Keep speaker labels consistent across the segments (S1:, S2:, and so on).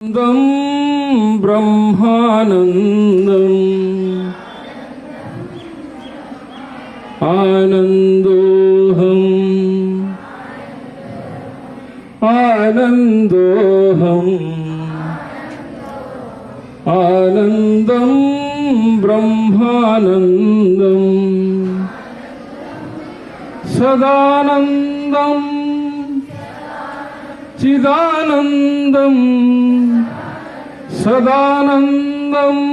S1: आनन्दं ब्रह्मानन्दम् आनन्दोऽहम् आनन्दोऽहम् आनन्दं ब्रह्मानन्दम् सदानन्दम् चिदानन्दम् सदानन्दम्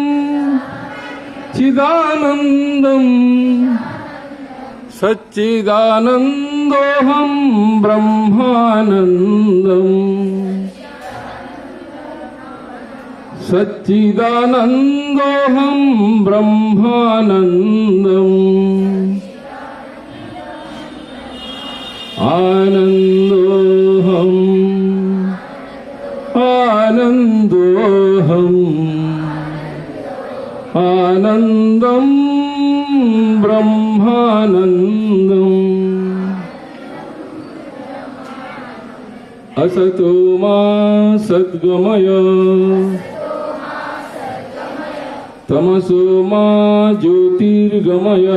S1: चिदानन्दम् सच्चिदानन्दोऽहं ब्रह्मानन्दम् सच्चिदानन्दोऽहं ब्रह्मानन्दम् आनन्दोऽहम् आनन्दोऽहम् आनन्दं ब्रह्मानन्दम् असतो मा सद्गमय तमसो मा ज्योतिर्गमय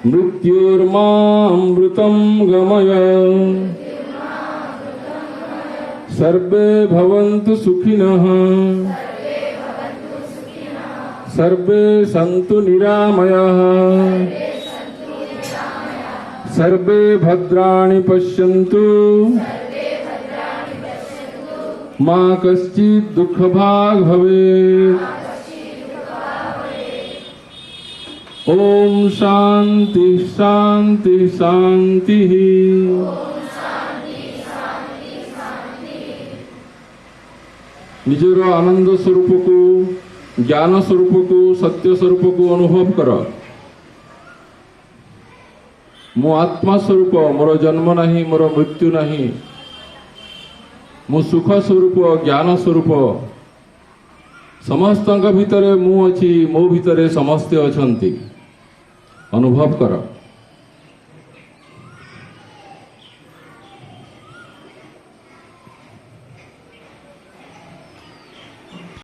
S1: मृत्युर्मामृतं गमय सर्वे भवन्तु सुखिनः सर्वे सन्तु निरामयाः सर्वे भद्राणि पश्यन्तु मा कश्चित् दुःखभाग् भवेत्। ओम शांति शांति शांति। निजर आनंद स्वरूप को ज्ञान स्वरूप को सत्य स्वरूप को अनुभव कर। मो आत्मा स्वरूप मोर जन्म नहीं मोर मृत्यु नहीं मो सुख स्वरूप ज्ञान स्वरूप समस्त भितरे मु अच्छी मो भितरे समस्ते अछंती अनुभव कर।